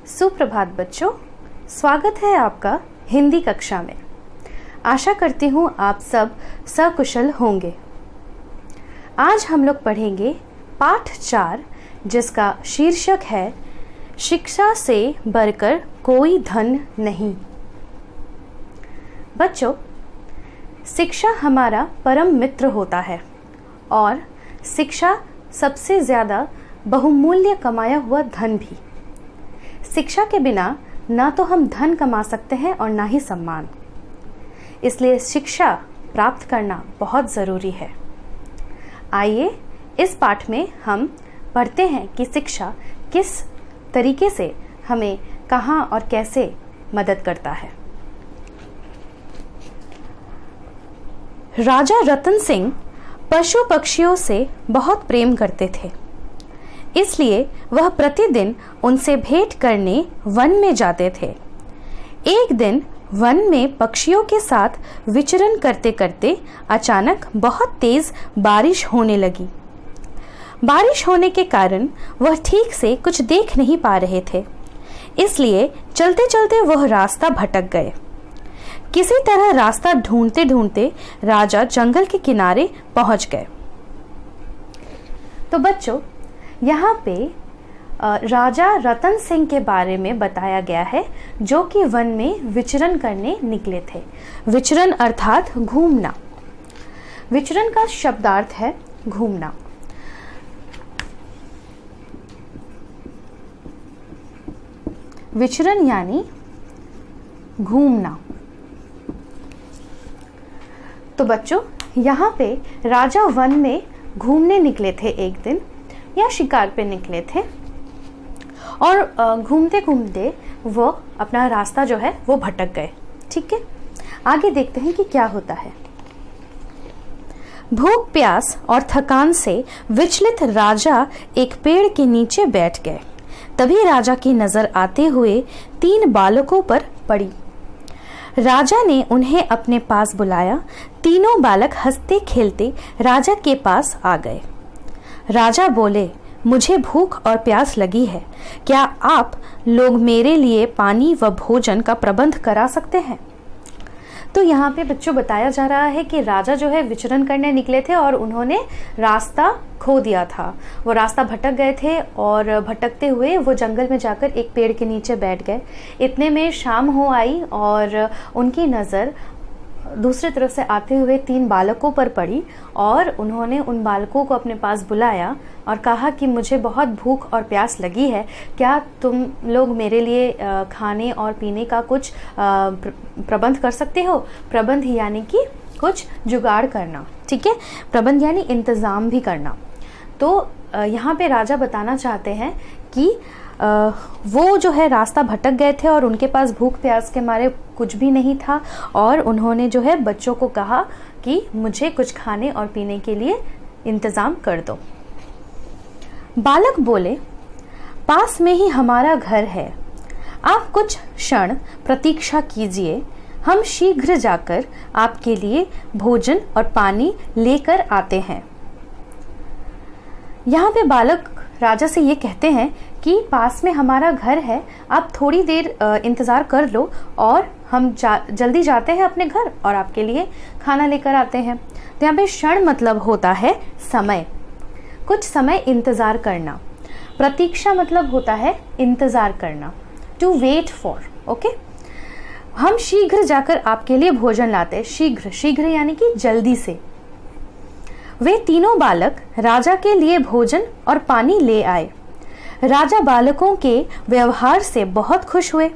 सुप्रभात बच्चों, स्वागत है आपका हिंदी कक्षा में। आशा करती हूँ आप सब सकुशल होंगे। आज हम लोग पढ़ेंगे पाठ 4 जिसका शीर्षक है शिक्षा से बढ़कर कोई धन नहीं। बच्चों, शिक्षा हमारा परम मित्र होता है और शिक्षा सबसे ज़्यादा बहुमूल्य कमाया हुआ धन भी। शिक्षा के बिना ना तो हम धन कमा सकते हैं और ना ही सम्मान। इसलिए शिक्षा प्राप्त करना बहुत ज़रूरी है। आइए इस पाठ में हम पढ़ते हैं कि शिक्षा किस तरीके से हमें कहाँ और कैसे मदद करता है। राजा रतन सिंह पशु पक्षियों से बहुत प्रेम करते थे, इसलिए वह प्रतिदिन उनसे भेंट करने वन में जाते थे। एक दिन वन में पक्षियों के साथ विचरण करते करते अचानक बहुत तेज बारिश होने लगी। बारिश होने के कारण वह ठीक से कुछ देख नहीं पा रहे थे, इसलिए चलते चलते वह रास्ता भटक गए। किसी तरह रास्ता ढूंढते ढूंढते राजा जंगल के किनारे पहुंच गए। तो बच्चों, यहाँ पे राजा रतन सिंह के बारे में बताया गया है, जो कि वन में विचरण करने निकले थे। विचरण अर्थात घूमना। विचरण का शब्दार्थ है घूमना। विचरण यानी घूमना। तो बच्चों, यहाँ पे राजा वन में घूमने निकले थे एक दिन, या शिकार पे निकले थे, और घूमते घूमते वो अपना रास्ता जो है वो भटक गए। ठीक है, आगे देखते हैं कि क्या होता है। भूख प्यास और थकान से विचलित राजा एक पेड़ के नीचे बैठ गए। तभी राजा की नजर आते हुए 3 बालकों पर पड़ी। राजा ने उन्हें अपने पास बुलाया। तीनों बालक हंसते खेलते राजा के पास आ गए। राजा बोले, मुझे भूख और प्यास लगी है, क्या आप लोग मेरे लिए पानी व भोजन का प्रबंध करा सकते हैं? तो यहाँ पे बच्चों बताया जा रहा है कि राजा जो है विचरण करने निकले थे और उन्होंने रास्ता खो दिया था। वो रास्ता भटक गए थे और भटकते हुए वो जंगल में जाकर एक पेड़ के नीचे बैठ गए। इतने में शाम हो आई और उनकी नज़र दूसरी तरफ से आते हुए 3 बालकों पर पड़ी और उन्होंने उन बालकों को अपने पास बुलाया और कहा कि मुझे बहुत भूख और प्यास लगी है, क्या तुम लोग मेरे लिए खाने और पीने का कुछ प्रबंध कर सकते हो? प्रबंध यानी कि कुछ जुगाड़ करना। ठीक है, प्रबंध यानी इंतज़ाम भी करना। तो यहाँ पे राजा बताना चाहते हैं कि वो जो है रास्ता भटक गए थे और उनके पास भूख प्यास के मारे कुछ भी नहीं था, और उन्होंने जो है बच्चों को कहा कि मुझे कुछ खाने और पीने के लिए इंतज़ाम कर दो। बालक बोले, पास में ही हमारा घर है, आप कुछ क्षण प्रतीक्षा कीजिए, हम शीघ्र जाकर आपके लिए भोजन और पानी लेकर आते हैं। यहाँ पे बालक राजा से ये कहते हैं कि पास में हमारा घर है, आप थोड़ी देर इंतज़ार कर लो और हम जल्दी जाते हैं अपने घर और आपके लिए खाना लेकर आते हैं। तो यहाँ पे क्षण मतलब होता है समय, कुछ समय इंतज़ार करना। प्रतीक्षा मतलब होता है इंतज़ार करना, टू वेट फॉर। ओके, हम शीघ्र जाकर आपके लिए भोजन लाते हैं। शीघ्र, शीघ्र यानी कि जल्दी से। वे तीनों बालक राजा के लिए भोजन और पानी ले आए। राजा बालकों के व्यवहार से बहुत खुश हुए।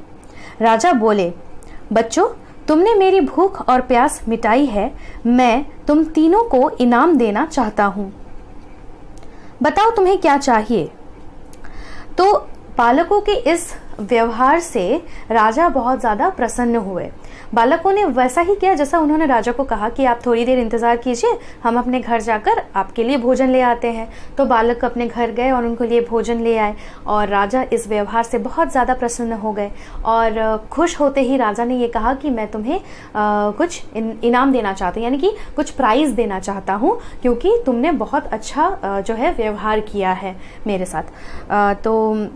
राजा बोले, बच्चों, तुमने मेरी भूख और प्यास मिटाई है, मैं तुम तीनों को इनाम देना चाहता हूँ। बताओ तुम्हें क्या चाहिए? तो बालकों के इस व्यवहार से राजा बहुत ज़्यादा प्रसन्न हुए। बालकों ने वैसा ही किया जैसा उन्होंने राजा को कहा कि आप थोड़ी देर इंतज़ार कीजिए, हम अपने घर जाकर आपके लिए भोजन ले आते हैं। तो बालक अपने घर गए और उनके लिए भोजन ले आए और राजा इस व्यवहार से बहुत ज़्यादा प्रसन्न हो गए। और खुश होते ही राजा ने ये कहा कि मैं तुम्हें कुछ इनाम देना चाहता हूँ, यानी कि कुछ प्राइज़ देना चाहता हूँ, क्योंकि तुमने बहुत अच्छा जो है व्यवहार किया है मेरे साथ। तो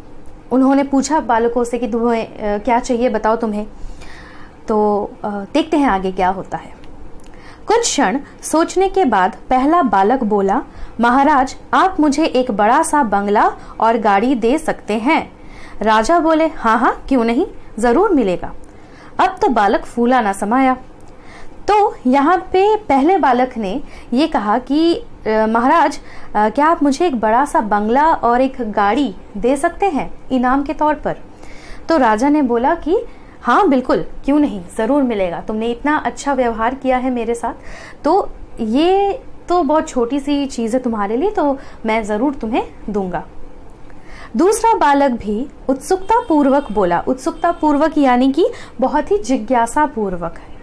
उन्होंने पूछा बालकों से कि तुम्हें क्या चाहिए, बताओ तुम्हें। तो देखते हैं आगे क्या होता है। कुछ क्षण सोचने के बाद पहला बालक बोला, महाराज आप मुझे एक बड़ा सा बंगला और गाड़ी दे सकते हैं। राजा बोले, हाँ हाँ क्यों नहीं, जरूर मिलेगा। अब तो बालक फूला ना समाया। तो यहाँ पे पहले बालक ने ये कहा कि महाराज क्या आप मुझे एक बड़ा सा बंगला और एक गाड़ी दे सकते हैं इनाम के तौर पर। तो राजा ने बोला कि हाँ बिल्कुल क्यों नहीं, ज़रूर मिलेगा, तुमने इतना अच्छा व्यवहार किया है मेरे साथ, तो ये तो बहुत छोटी सी चीज़ है तुम्हारे लिए, तो मैं ज़रूर तुम्हें दूंगा। दूसरा बालक भी उत्सुकता पूर्वक बोला, उत्सुकता पूर्वक यानी कि बहुत ही जिज्ञासा पूर्वक है।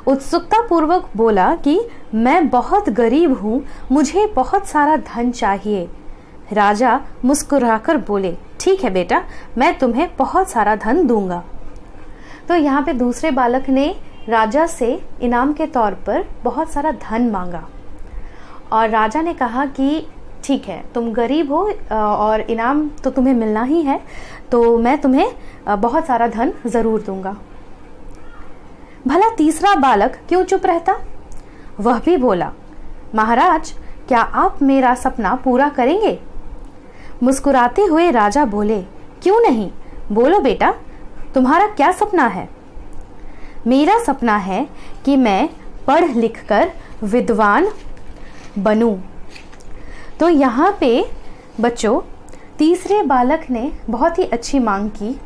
उत्सुकता पूर्वक बोला कि मैं बहुत गरीब हूँ, मुझे बहुत सारा धन चाहिए। राजा मुस्कुराकर बोले, ठीक है बेटा, मैं तुम्हें बहुत सारा धन दूंगा। तो यहाँ पे दूसरे बालक ने राजा से इनाम के तौर पर बहुत सारा धन मांगा और राजा ने कहा कि ठीक है, तुम गरीब हो और इनाम तो तुम्हें मिलना ही है, तो मैं तुम्हें बहुत सारा धन ज़रूर दूंगा। भला तीसरा बालक क्यों चुप रहता? वह भी बोला, महाराज क्या आप मेरा सपना पूरा करेंगे? मुस्कुराते हुए राजा बोले, क्यों नहीं, बोलो बेटा, तुम्हारा क्या सपना है? मेरा सपना है कि मैं पढ़ लिख कर विद्वान बनूं। तो यहाँ पे बच्चों तीसरे बालक ने बहुत ही अच्छी मांग की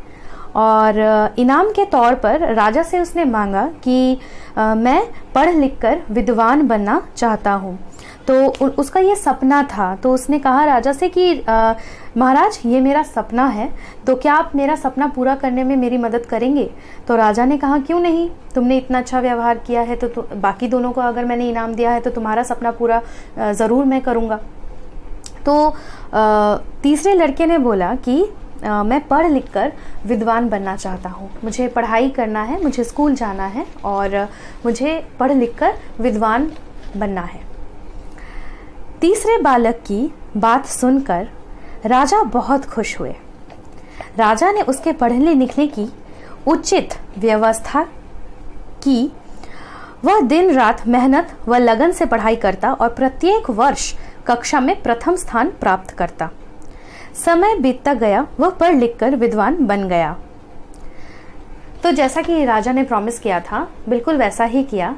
और इनाम के तौर पर राजा से उसने मांगा कि मैं पढ़ लिख कर विद्वान बनना चाहता हूँ। तो उसका ये सपना था, तो उसने कहा राजा से कि महाराज ये मेरा सपना है, तो क्या आप मेरा सपना पूरा करने में मेरी मदद करेंगे? तो राजा ने कहा क्यों नहीं, तुमने इतना अच्छा व्यवहार किया है तो बाकी दोनों को अगर मैंने इनाम दिया है तो तुम्हारा सपना पूरा ज़रूर मैं करूँगा। तो तीसरे लड़के ने बोला कि मैं पढ़ लिख कर विद्वान बनना चाहता हूँ, मुझे पढ़ाई करना है, मुझे स्कूल जाना है और मुझे पढ़ लिख कर विद्वान बनना है। तीसरे बालक की बात सुनकर राजा बहुत खुश हुए। राजा ने उसके पढ़ने लिखने की उचित व्यवस्था की। वह दिन रात मेहनत व लगन से पढ़ाई करता और प्रत्येक वर्ष कक्षा में प्रथम स्थान प्राप्त करता। समय बीतता गया, वह पढ़ लिख कर विद्वान बन गया। तो जैसा कि राजा ने प्रॉमिस किया था बिल्कुल वैसा ही किया।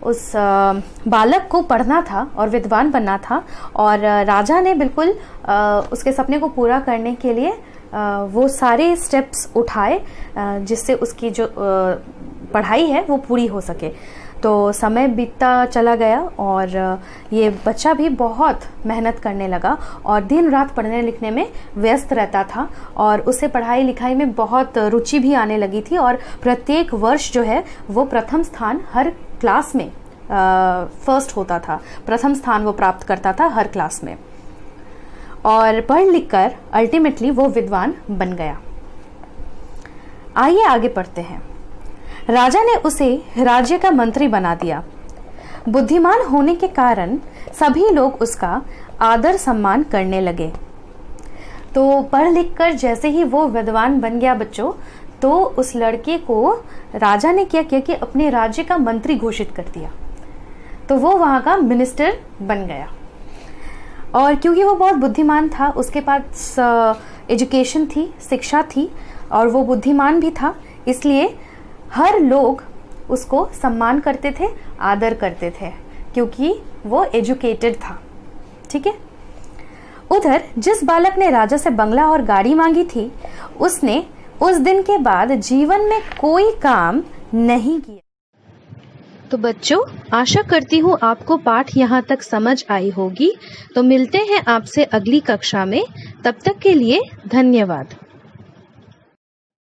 उस बालक को पढ़ना था और विद्वान बनना था और राजा ने बिल्कुल उसके सपने को पूरा करने के लिए वो सारे स्टेप्स उठाए जिससे उसकी जो पढ़ाई है वो पूरी हो सके। तो समय बीतता चला गया और ये बच्चा भी बहुत मेहनत करने लगा और दिन रात पढ़ने लिखने में व्यस्त रहता था और उसे पढ़ाई लिखाई में बहुत रुचि भी आने लगी थी और प्रत्येक वर्ष जो है वो प्रथम स्थान हर क्लास में फर्स्ट होता था, प्रथम स्थान वो प्राप्त करता था हर क्लास में और पढ़ लिख कर अल्टीमेटली वो विद्वान बन गया। आइए आगे पढ़ते हैं। राजा ने उसे राज्य का मंत्री बना दिया। बुद्धिमान होने के कारण सभी लोग उसका आदर सम्मान करने लगे। तो पढ़ लिख कर जैसे ही वो विद्वान बन गया बच्चों, तो उस लड़के को राजा ने क्या किया कि अपने राज्य का मंत्री घोषित कर दिया। तो वो वहाँ का मिनिस्टर बन गया और क्योंकि वो बहुत बुद्धिमान था, उसके पास एजुकेशन थी, शिक्षा थी और वो बुद्धिमान भी था, इसलिए हर लोग उसको सम्मान करते थे, आदर करते थे क्योंकि वो एजुकेटेड था। ठीक है। उधर जिस बालक ने राजा से बंगला और गाड़ी मांगी थी, उसने उस दिन के बाद जीवन में कोई काम नहीं किया। तो बच्चों, आशा करती हूँ आपको पाठ यहाँ तक समझ आई होगी। तो मिलते हैं आपसे अगली कक्षा में, तब तक के लिए धन्यवाद।